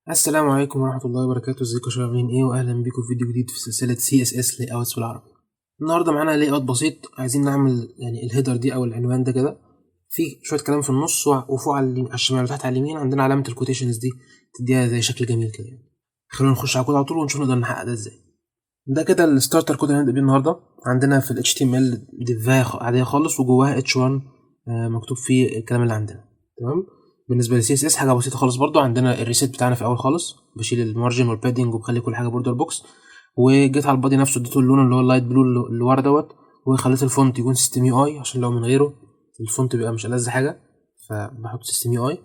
السلام عليكم ورحمة الله وبركاته. ازيكم يا شباب، عاملين ايه؟ واهلا بيكم في فيديو جديد في سلسلة CSS لاي اوتس بالعربي. النهارده معانا لاي اوت بسيط، عايزين نعمل يعني الهيدر دي او العنوان ده كده في شوية كلام في النص، وفوق على الشمال وتحت على اليمين عندنا علامة الكوتيشنز دي تديها زي شكل جميل كده يعني. خلونا نخش على الكود على طول ونشوف نقدر نحقق ده ازاي. ده كده الستارتر كود اللي هنبدأ بيه النهارده. عندنا في ال HTML ديفاية عادية خالص وجواها H1 مكتوب فيه الكلام اللي عندنا. تمام. بالنسبه للسي اس اس حاجه بسيطه خالص برضو، عندنا الريسيت بتاعنا في الاول خالص، بشيل المارجن والبادنج وبخلي كل حاجه بوردر بوكس، وجيت على البادي نفسه اديته اللون اللي هو اللايت بلو اللي ورا دوت، وخليت الفونت يكون سيستم يو اي عشان لو من غيره الفونت بيبقى مش ألذ حاجه، فبحط سيستم يو اي.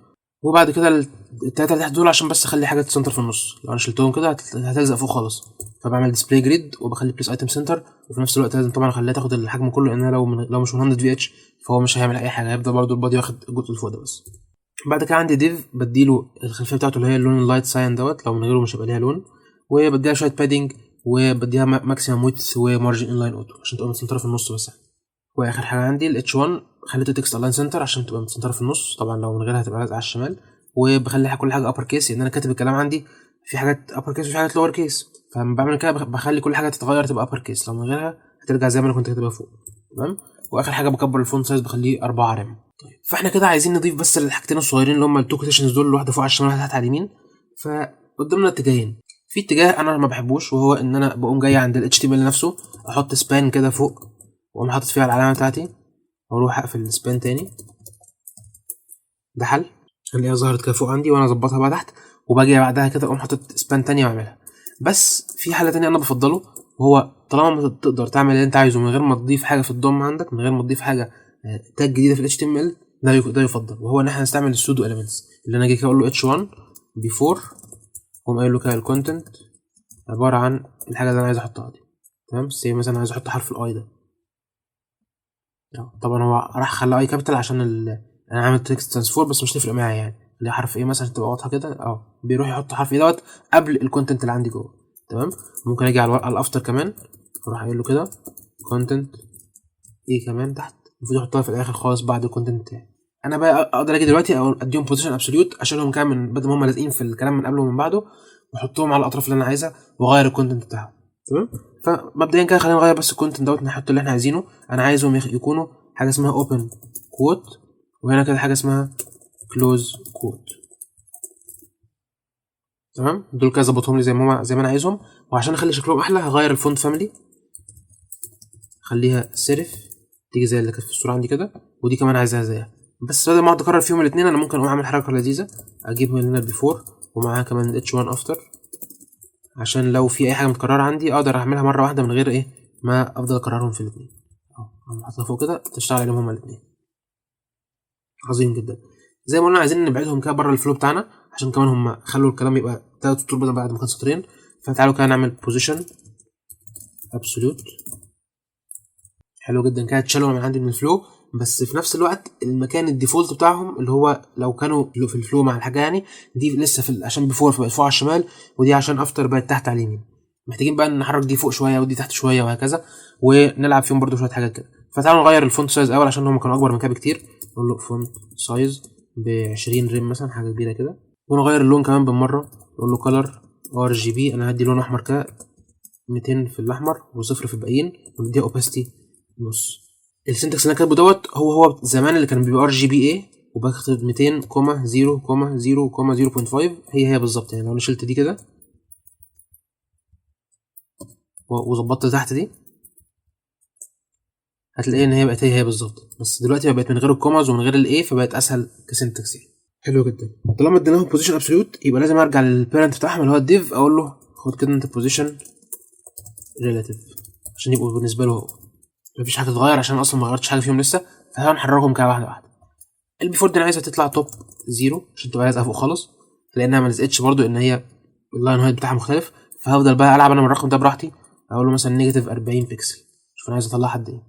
وبعد كده التلاته اللي تحت دول عشان بس اخلي حاجه تسنتر في النص، لو انا شلتهم كده هتلزق فوق خالص، فبعمل ديسبلاي جريد وبخلي بليس ايتم سنتر، وفي نفس الوقت لازم طبعا اخليها تاخد الحجم كله، لان لو مش 100 في اتش فهو مش هيعمل اي حاجه، هيفضل برضو البادي واخد الجزء اللي فوق ده بس. بعد كده عندي ديف بديله الخلفيه بتاعته اللي هي اللون اللايت ساين دوت، لو من غيره مش هيبقى ليها لون، وبديها شويه بادنج، وبديها ماكسيمم ويدث ومارجن ان لاين اوتو عشان تبقى متسنتره في النص بس. واخر حاجه عندي ال H1 خليته تكست الاين سنتر عشان تبقى متسنتره في النص، طبعا لو من غيرها هتبقى لازقه على الشمال، وبخلي كل حاجه ابر كيس، لان انا كاتب الكلام عندي في حاجات ابر كيس وفي حاجات لور كيس، فلما بعمل كده بخلي كل حاجه تتغير تبقى ابر كيس، لو من غيرها هترجع زي ما انا كنت كاتبها فوق. تمام. واخر حاجه بكبر الفونت سايز بخليه 4 رام. طيب فاحنا كده عايزين نضيف بس الحاجتين الصغيرين اللي هم التو كوتيشنز دول، واحده فوق على الشمال وواحده تحت على اليمين. فقدامنا اتجاهين، في اتجاه انا ما بحبوش، وهو ان انا بقوم جاي عند ال HTML نفسه احط سبان كده فوق، واقوم حاطط فيها العلامه بتاعتي، واروح اقفل السبان تاني. ده حل، خليها ظهرت كده فوق عندي وانا اظبطها بقى تحت، وباجي بعدها كده اقوم حاطط سبان تانية واعملها. بس في حل تاني انا بفضله، وهو طالما ما تقدر تعمل اللي انت عايزه من غير ما تضيف حاجه في الدوم عندك، من غير ما تضيف حاجه تاج جديده في ال HTML، ده يفضل، وهو ان احنا نستعمل السودو اليمنتس، اللي انا اجي كده اقول له H1 before، واقوم قايل له كده الكونتنت عباره عن الحاجه اللي انا عايز احطها دي. تمام. زي مثلا عايز احط حرف الاي ده، طبعا هو راح خلاه اي كابيتال عشان انا عامل تكست ترانسفور، بس مش تفرق معايا يعني، اللي حرف ايه مثلا تبقى واضحه كده، بيروح يحط حرف ايه دوت قبل الكونتنت اللي عندي جوه. تمام. ممكن اجي على الافتر كمان، اروح قايل له كده كونتنت ايه كمان تحت، المفروض يحطها في الاخر خالص بعد الكونتنت بتاعي. انا بقى اقدر اجي دلوقتي او اديهم بوزيشن ابسوليوت، اشيلهم كام من بدل ما هم لازقين في الكلام من قبله ومن بعده، واحطهم على الاطراف اللي انا عايزها، واغير الكونتنت بتاعهم. تمام. فمبدئيا كده خلينا نغير بس الكونتنت دوت، نحط اللي احنا عايزينه. انا عايزهم يكونوا حاجه اسمها اوبن كوت، وهنا كده حاجه اسمها كلوز كوت. تمام. دول كده ظبطهم لي زي ما انا عايزهم. وعشان اخلي شكلهم احلى هغير الفونت فاميلي، خليها سيرف، تيجي زي اللي كانت في الصوره عندي كده، ودي كمان عايزها زيها. بس بدل ما اقعد اكرر فيهم الاثنين، انا ممكن اقوم اعمل حركه لذيذه، اجيب من هنا البيفور ومعاها كمان ال H1 افتر، عشان لو في اي حاجه متكرره عندي اقدر اعملها مره واحده من غير ما افضل اكررهم في الاثنين. اهو حاططها فوق كده تشتغل عليهم هما الاثنين. عظيم جدا. زي ما قلنا عايزين نبعدهم كده بره الفلو بتاعنا، عشان كمان هما خلوا الكلام يبقى 3 سطور بدل بعد ما كان سطرين. فتعالوا كده نعمل بوزيشن ابسوليوت. حلو جدا كده، اتشالوا من عندي من الفلو، بس في نفس الوقت المكان الديفولت بتاعهم اللي هو لو كانوا في الفلو مع الحاجه يعني دي لسه عشان بيفور فبقت فوق على الشمال، ودي عشان افتر بقت تحت على اليمين. محتاجين بقى نحرك دي فوق شويه ودي تحت شويه وهكذا، ونلعب فيهم برده شويه حاجات كده. فتعالوا نغير الفونت سايز اول عشان هم كانوا اكبر من كده بكتير. نقول له فونت سايز ب 20 ريم مثلا، حاجه كبيره كده. ونغير اللون كمان بالمره، نقول له كلر RGB، انا هدي لون احمر كده 200 في الاحمر وصفر في الباقيين، ونديها اوباستي نص. السنتكس اللي انا كاتبه دوت هو زمان اللي كان بيبقى RGBA، وبكتب 200,0,0,0.5 هي بالظبط يعني. لو انا شلت دي كده وظبطت تحت دي، هتلاقي ان هي بقت هي بالظبط، بس دلوقتي بقت من غير الكوماز ومن غير الايه، فبقت اسهل كسنتكس يعني. حلو جدا. طالما اديناهم بوزيشن ابسوليوت يبقى لازم ارجع للبيرنت بتاعهم اللي هو الديف، اقول له خد كده انت بوزيشن ريلاتيف عشان يبقوا بالنسبه له هو، مفيش حاجه تتغير عشان اصلا ما غيرتش حاجه فيهم لسه. فهنحركهم كده واحده واحده. البيفور دي انا عايزها تطلع توب 0 عشان تبقى لازقه فوق خالص، لانها ما لزقتش برده ان هي اللاين هايت بتاعها مختلف. فهفضل بقى العب انا من الرقم ده براحتي، اقول له مثلا نيجاتيف 40 بكسل. شوف انا عايز اطلعها قد ايه،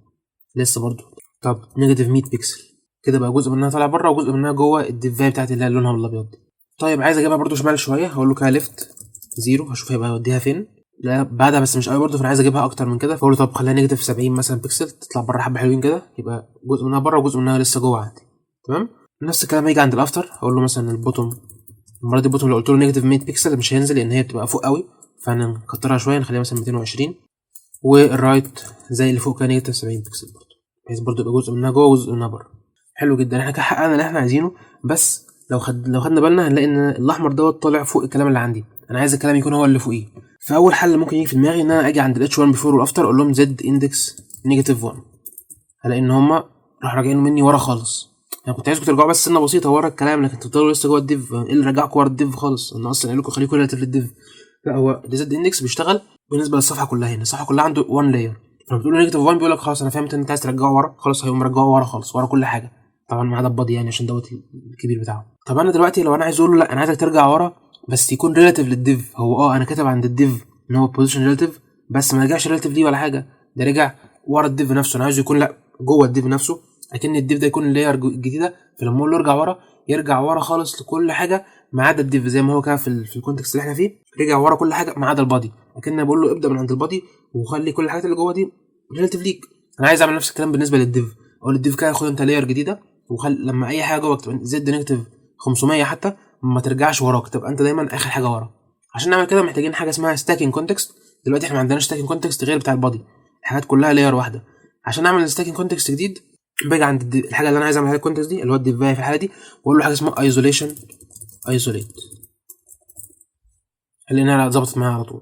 لسه برده. طب نيجاتيف 100 بكسل، كده بقى جزء منها طالع بره وجزء منها جوه الديفايه بتاعتي اللي هي لونها بالابيض دي. طيب عايز اجيبها برده شمال شويه، هقول له كده ليفت 0، هشوف هيبقى هيوديها فين. لا بعدها بس مش قوي برده، فانا عايز اجيبها اكتر من كده، فاقول له طب خليها نيجاتيف 70 مثلا بكسل، تطلع بره حبه حلوين كده، يبقى جزء منها بره وجزء منها لسه جوه عندي. تمام. نفس الكلام هيجي عند الافتر، هقول له مثلا البوتوم المره دي البوتوم لو قلت له نيجاتيف 100 بكسل مش هينزل لان هي بتبقى فوق قوي، فهنكترها شويه نخليها مثلا 220. والرايت زي اللي فوق كان نيجاتيف 70 بكسل برضه، بحيث برضه يبقى جزء منها جوه وجزء منها بره. حلو جدا، احنا كده حققنا اللي احنا عايزينه. بس لو خدنا بالنا هنلاقي ان الاحمر دوت طالع فوق الكلام اللي عندي، انا عايز الكلام يكون هو اللي فوقيه. فاول حل ممكن يجي في دماغي ان انا اجي عند الاتش 1 بيفور والافتر اقول لهم زد اندكس نيجاتيف 1، هلاقي ان هما راح راجعين مني ورا خالص. انا كنت عايزكم ترجعوا بس سنه بسيطه ورا الكلام، لكن تفضلوا لسه جوه الديف. ايه اللي رجعكم ورا الديف خالص؟ انا اصلا قايل لكم خليكم ريلاتيف للديف. لا، هو زد اندكس بيشتغل بالنسبه للصفحه كلها. هنا الصفحه كلها عنده 1 لاير، فلما بتقول نيجاتيف 1 بيقول لك خلاص انا فهمت ان انت عايز ترجعه ورا، خلاص هيقوم مرجعه ورا خالص، ورا كل حاجه طبعا ما عدا البادي يعني عشان دوت الكبير بتاعه. طب انا دلوقتي لو انا عايز اقول له لا انا عايزك ترجع ورا بس يكون ريلاتيف للديف، هو انا كاتب عند الديف ان هو بوزيشن ريلاتيف بس ما رجعش ريلاتيف دي ولا حاجه، ده رجع ورا الديف نفسه. انا عايزه يكون لا جوه الديف نفسه، اكن الديف ده يكون اللاير الجديده، فلما اقول له ارجع ورا يرجع ورا خالص لكل حاجه ما عدا الديف، زي ما هو كده في الكونتكست اللي احنا فيه رجع ورا كل حاجه ما عدا البادي، اكن بقول له ابدا من عند البادي وخلي كل الحاجات اللي جوه دي ريلاتيف ليك. انا عايز اعمل نفس الكلام بالنسبه للديف، اقول للديف كده خد انت لاير جديده لما اي حاجه جوه تبقى زد نيجاتيف 500 حتى ما ترجعش وراك، تبقى انت دايما اخر حاجه ورا. عشان نعمل كده محتاجين حاجه اسمها ستاكينج كونتكست. دلوقتي احنا ما عندناش ستاكينج كونتكست غير بتاع البادي، الحاجات كلها لاير واحده. عشان نعمل ستاكينج كونتكست جديد باجي عند الحاجه اللي انا عايز اعملها الكونتكست دي اللي هو الديفاي في الحاله دي، واقول له حاجه اسمها ايزوليشن ايزوليت، لانها ظبطت معايا على طول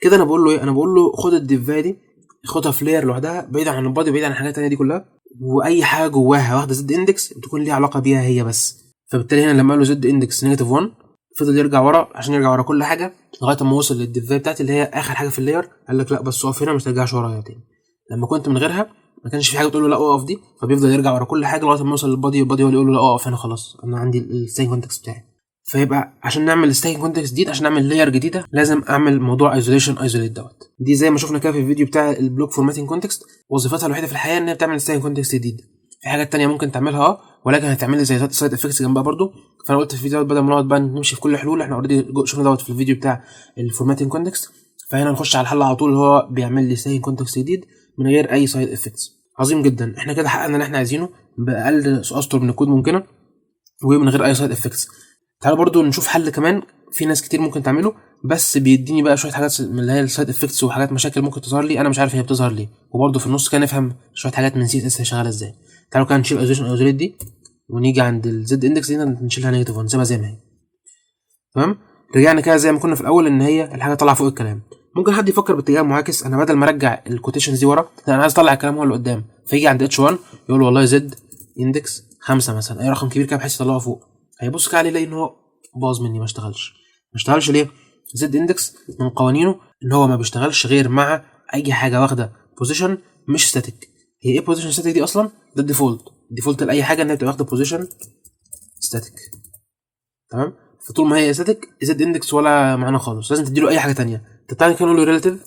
كده. انا بقول له ايه؟ انا بقول له خد الديفاي دي خدها في لاير لوحدها بعيد عن البادي بعيد عن الحاجات الثانيه دي كلها، واي حاجه جواها واخده زد اندكس تكون ليها علاقه بيها هي بس. فبالتالي هنا لما قال له زد اندكس نيجاتيف 1 فضل يرجع ورا عشان يرجع ورا كل حاجه لغايه ما وصل للديفاي بتاعتي اللي هي اخر حاجه في اللاير. قال لك لا بس اقف هنا مش ترجعش ورايا تاني. لما كنت من غيرها ما كانش في حاجه تقول له لا اقف دي، فبيفضل يرجع ورا كل حاجه لغايه ما يوصل للبادي، والبادي هو اللي يقول له لا اقف هنا خلاص انا عندي الستاينج كونتكست بتاعي. فيبقى عشان نعمل ستاكينج كونتكست جديد عشان نعمل لاير جديده لازم اعمل موضوع ايزوليشن ايزوليت دوت. دي زي ما شفنا كده في الفيديو بتاع البلوك فورماتنج كونتكست، وظيفتها الوحيده في الحياه ان هي بتعمل ستاكينج كونتكست جديد. في حاجات تانية ممكن تعملها ولكن هتعمل لي زي سايد افكتس جنبها برضو. فانا قلت في الفيديو بدل ما نقعد بقى نمشي في كل حلول، احنا اوريدي شفنا دوت في الفيديو بتاع الفورماتنج كونتكست، فهنا نخش على الحل على طول اللي هو بيعمل لي ستاكينج كونتكست جديد من غير اي سايد افكتس. عظيم جدا، احنا كده حققنا اللي احنا عايزينه باقل اسطر من الكود ممكنه ومن غير اي سايد افكتس. تعالوا برضو نشوف حل كمان في ناس كتير ممكن تعمله بس بيديني بقى شويه حاجات من اللي هي السايد افكتس وحاجات مشاكل ممكن تظهر لي انا مش عارف هي بتظهر ليه، وبرضو في النص كده نفهم شويه حاجات من سي اس اس هي شغاله ازاي. تعالوا كده نشيل ايزوليشن ايزوليت دي ونيجي عند الزد اندكس دي نشيلها نيجاتيف 1 نسيبها زي ما هي. تمام، رجعنا كده زي ما كنا في الاول ان هي الحاجه طالعه فوق الكلام. ممكن حد يفكر باتجاه معاكس، انا بدل ما ارجع الكوتيشنز دي ورا انا عايز اطلع الكلام هو اللي قدام، فيجي عند اتش 1 يقول والله زد اندكس 5 مثلا اي رقم كبير كده بحيث يطلعه فوق، هيبص كده عليه يلاقي ان هو باظ مني ما اشتغلش ليه؟ زد اندكس من قوانينه ان هو ما بيشتغلش غير مع اي حاجه واخده بوزيشن مش ستاتيك. هي ايه بوزيشن ستاتيك دي اصلا؟ ده الديفولت لاي حاجه ان هي بتبقى واخده بوزيشن ستاتيك. تمام، فطول ما هي ستاتيك زد اندكس ولا معنى خالص، لازم تديله اي حاجه ثانيه. تعالى كده نقول له ريلاتيف،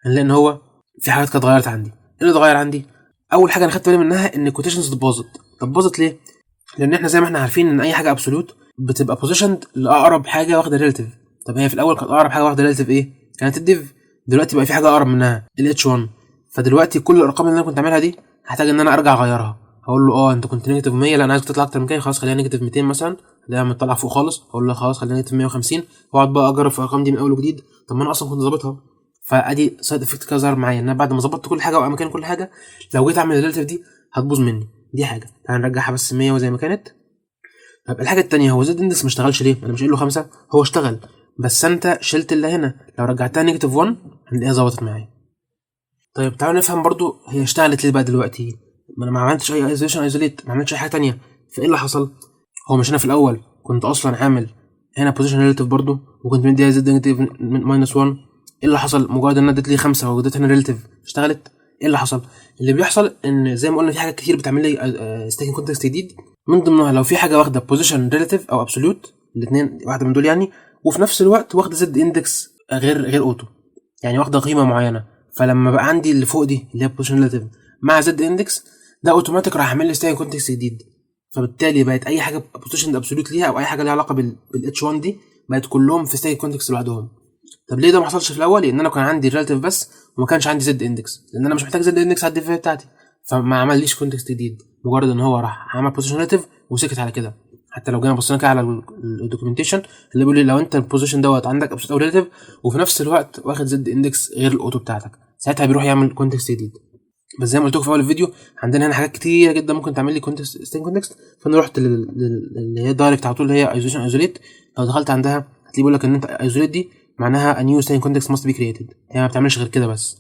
هنلاقي ان هو في حاجات كانت اتغيرت عندي. ايه اللي اتغير عندي؟ اول حاجه انا خدت بالي منها ان الكوتيشنز باظت. طب باظت ليه؟ لان احنا زي ما احنا عارفين ان اي حاجه ابسولوت بتبقى بوزيشند لاقرب حاجه واخده ريلاتيف. طب هي في الاول كانت اقرب حاجه واخده ريلاتيف ايه؟ كانت الديف. دلوقتي بقى في حاجه اقرب منها الاتش 1، فدلوقتي كل الارقام اللي انا كنت اعملها دي هحتاج ان انا ارجع اغيرها. هقول له انت كنت نيجاتيف 100، لا انا عايزك تطلع اكتر من كده، خلاص خليها نيجاتيف 200 مثلا، خليها مطلع فوق خالص. اقول له خلاص خليها نيجاتيف 150، واقعد بقى اجرب في الارقام دي من اول وجديد. طب ما انا اصلا كنت ظابطها. فادي سايد افكت كده ظهر معايا ان انا بعد ما ظبطت كل حاجه واماكن كل حاجه لو جيت اعمل الريلاتيف دي هتبوظ مني. دي حاجه تعالى نرجعها بس 100 وزي ما كانت. طب الحاجه الثانيه، هو زد اندكس ما اشتغلش ليه؟ انا مش قايل له 5، هو اشتغل بس انت شلت اللي هنا. لو رجعتها نيجاتيف 1 هنلاقيها ظبطت معايا. طيب تعالوا نفهم برضو هي اشتغلت ليه بقى دلوقتي. ما انا ما عملتش اي ايزوليشن ايزوليت، ما عملتش اي حاجه ثانيه. فايه اللي حصل؟ هو مش انا في الاول كنت اصلا عامل هنا بوزيشن ريلاتيف برضو وكنت مديها زد نيجاتيف ماينس 1. ايه اللي حصل؟ مجرد ان انا اديت لي 5 واديت هنا ريلاتيف اشتغلت. ايه اللي حصل؟ اللي بيحصل ان زي ما قلنا في حاجات كتير بتعمل لي ستاكينج كونتكست جديد، من ضمنها لو في حاجه واخده بوزيشن ريلاتيف او ابسولوت الاثنين واحده من دول يعني، وفي نفس الوقت واخده زد اندكس غير اوتو يعني واخده قيمه معينه. فلما بقى عندي اللي فوق دي اللي هي بوزيشن ريلاتيف مع زد اندكس ده اوتوماتيك راح اعمل لي ستاكينج كونتكست جديد. فبالتالي بقت اي حاجه بوزيشن ابسولوت ليها او اي حاجه ليها علاقه بالاتش 1 دي بقت كلهم في ستاكينج كونتكست لوحدهم. طب ليه ده ما حصلش في الاول؟ لان انا كان عندي ريلاتيف بس وما كانش عندي زد اندكس، لان انا مش محتاج زد اندكس على الديفاي بتاعتي، فما عمليش كونتكست جديد، مجرد ان هو راح عمل بوزيشن ريلاتيف وسكت على كده. حتى لو جينا بصينا كده على الدوكيومنتيشن اللي بيقول لي لو انت البوزيشن دوت عندك ابسولوت او ريلاتيف وفي نفس الوقت واخد زد اندكس غير الاوتو بتاعتك، ساعتها بيروح يعمل كونتكست جديد. بس زي ما قلت لكم في اول الفيديو عندنا هنا حاجات كتيره جدا ممكن تعمل لي كونتكست ستين كونتكست، فانا رحت اللي هي دايركت على طول اللي هي ايزوليشن ايزوليت. لو دخلت عندها هتلاقي بيقول لك ان انت ايزوليت دي معناها نيو ستين كونتكست ماست بي كرييتد، هي ما بتعملش غير كده بس.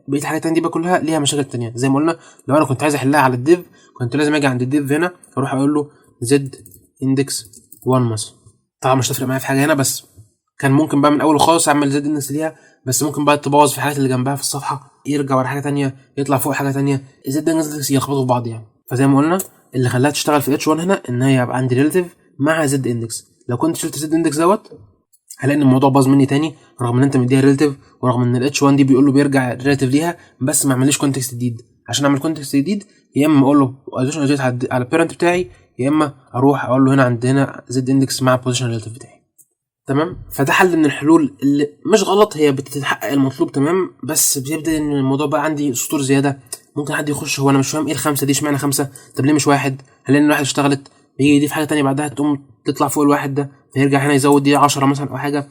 بقيه الحاجات التانيه دي بقى كلها ليها مشاكل تانيه. زي ما قلنا لو انا كنت عايز احلها على الديف كنت لازم اجي عند الديف هنا اروح اقول له زد اندكس 1 مثلا. طبعا مش هتفرق معايا في حاجه هنا، بس كان ممكن بقى من اول خالص اعمل زد اندكس ليها، بس ممكن بقى تبوظ في الحاجات اللي جنبها في الصفحه، يرجع ورا حاجه تانيه يطلع فوق حاجه تانيه، زد اندكس يلخبطوا في بعض يعني. فزي ما قلنا اللي خلاها تشتغل في اتش 1 هنا ان هي يبقى عندي ريلاتيف مع زد اندكس. لو كنت شلت زد اندكس دوت هلاقي ان الموضوع باظ مني تاني، رغم ان انت مديها ريلاتيف ورغم ان الاتش 1 دي بيقول له بيرجع ريلاتيف ليها، بس ما عمليش كونتكست جديد. عشان اعمل كونتكست جديد يا اما اقول له ايزوليشن على البيرنت بتاعي، يا اما اروح اقول له هنا عندنا زد اندكس مع البوزيشن ريلاتيف بتاعي. تمام. فده حل من الحلول اللي مش غلط، هي بتتحقق المطلوب تمام، بس بيبدا ان الموضوع بقى عندي سطور زياده. ممكن حد يخش هو انا مش فاهم ايه الخمسه دي، اشمعنى خمسه؟ طب ليه مش واحد؟ هل ان الواحد اشتغلت يجي يضيف حاجه تانية بعدها تقوم تطلع فوق الواحد ده، فيرجع هنا يزود دي 10 مثلا او حاجه.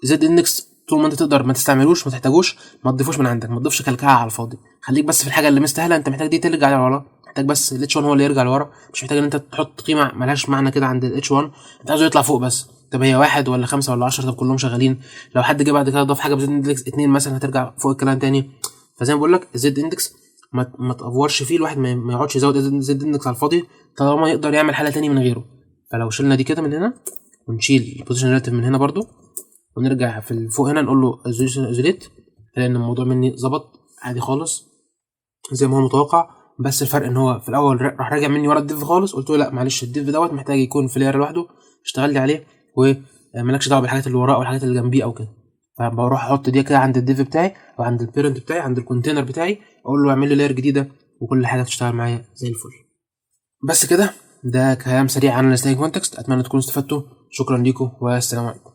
زد اندكس طول ما انت تقدر ما تستعملوش ما تحتاجوش ما تضيفوش من عندك، ما تضيفش كلكعه على الفاضي، خليك بس في الحاجه اللي مستاهله. انت محتاج دي ترجع لورا، محتاج بس الاتش 1 هو اللي يرجع لورا، مش محتاج ان انت تحط قيمه ملهاش معنى كده عند الاتش 1، انت عايزه يطلع فوق بس. طب هي واحد ولا خمسه ولا 10؟ طب كلهم شغالين. لو حد جه بعد كده ضاف حاجه بزد اندكس 2 مثلا هترجع فوق الكلام تاني. فزي ما بقول لك الزد اندكس ما تافورش فيه، الواحد ما يقعدش يزود زد اندكس على الفاضي طالما يقدر يعمل حاله تاني من غيره. فلو شلنا دي كده من هنا ونشيل البوزيشن ريلاتيف من هنا برضو ونرجع في فوق هنا نقول له ايزوليت، لان الموضوع مني ظبط عادي خالص زي ما هو متوقع. بس الفرق ان هو في الاول راح راجع مني ورا الديف خالص، قلت له لا معلش الديف دوت محتاج يكون في لاير لوحده، اشتغل لي عليه ومالكش دعوه بالحاجات اللي وراه او الحاجات اللي جنبيه او كده. فبروح احط دي كده عند الديف بتاعي او عند البيرنت بتاعي عند الكونتينر بتاعي، اقول له اعمل لي لاير جديده وكل حاجه تشتغل معايا زي الفل. بس كده ده كلام سريع عن الستايل كونتكست، اتمنى تكونوا استفدتوا. شكرا ليكم والسلام عليكم.